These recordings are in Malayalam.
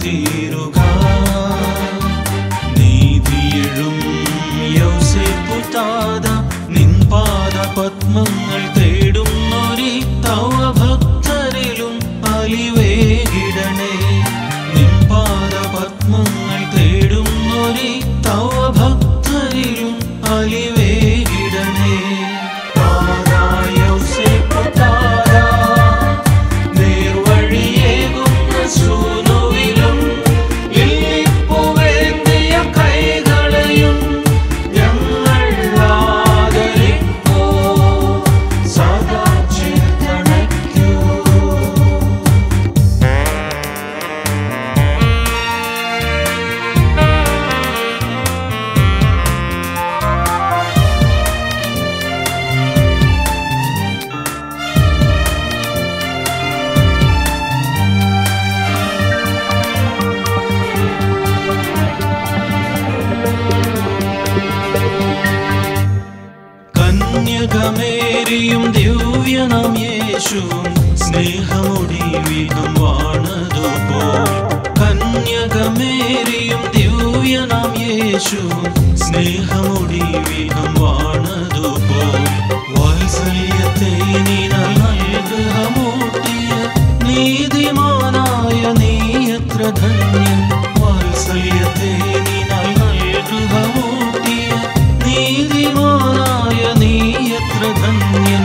തീരുക. നീതിയെഴും യൗസേപ്പുതാത നിൻ പാദപത്മങ്ങൾ തേടുന്നൊരി തവ ഭക്തരിലും അലിവേകിടണേ. നിൻ പാദപത്മങ്ങൾ തേടുന്നൊരി തവ ഭക്തരിലും അലിവേകിടണേ. കന്യകമേരിയും ദിവ്യനാം യേശുവും സ്നേഹമൊടിവിധം വാണതുപോൽ. കന്യകമേരിയും ദിവ്യനാം യേശുവും സ്നേഹമൊടിവിധം വാണതുപോൽ. വാത്സല്യത്തെ നിനാൽ നൽകമൂട്ടിയ നീതിമാനായ നീ എത്ര ധന്യൻ. വാത്സല്യത്തെ നിനാൽ നൽകമൂട്ടിയ നീതിമാനായ നീ എത്ര ധന്യൻ.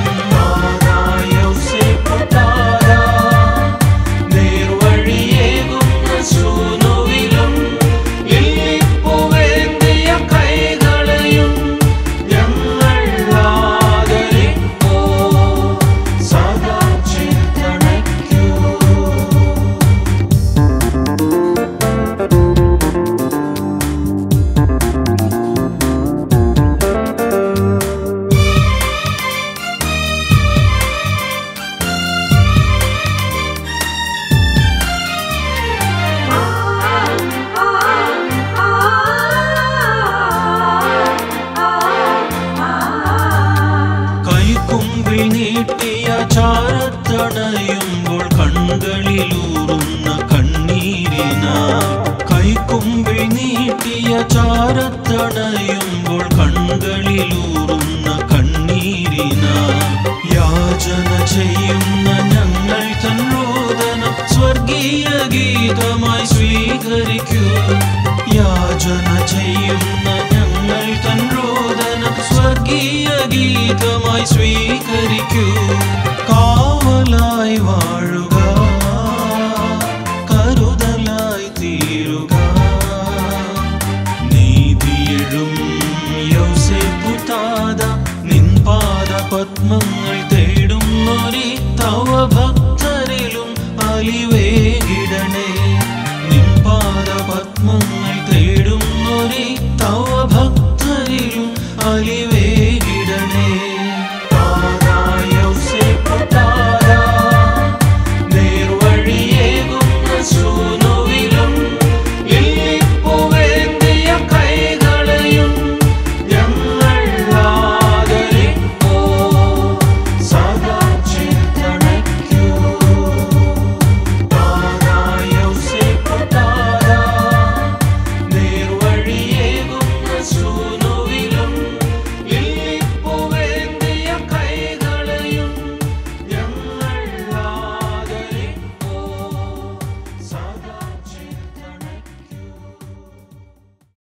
നേർവഴിയേകുന്ന സൂനുവിലും ഇല്ലിപ്പുവേന്തിയ കൈകളെയും ഞങ്ങൾ ആദരിപ്പൂ. സദാ ചിന്തണയ്ക്കൂ. കൈക്കുമ്പിൽ നീട്ടിയ ചാരത്തണയുമ്പോൾ കണ്ണുകളിലൂറുന്ന കണ്ണീരിനാൽ. കൈക്കുമ്പിൽ നീട്ടിയ ചാരത്തണയുമ്പോൾ കണ്ണുകളിലൂറുന്ന കണ്ണീരിനാൽ. യാചന ചെയ്യുന്ന ഞങ്ങൾ തൻ രോദനം സ്വർഗീയ ഗീതമായി സ്വീകരിക്കൂ. യാചന ചെയ്യുന്ന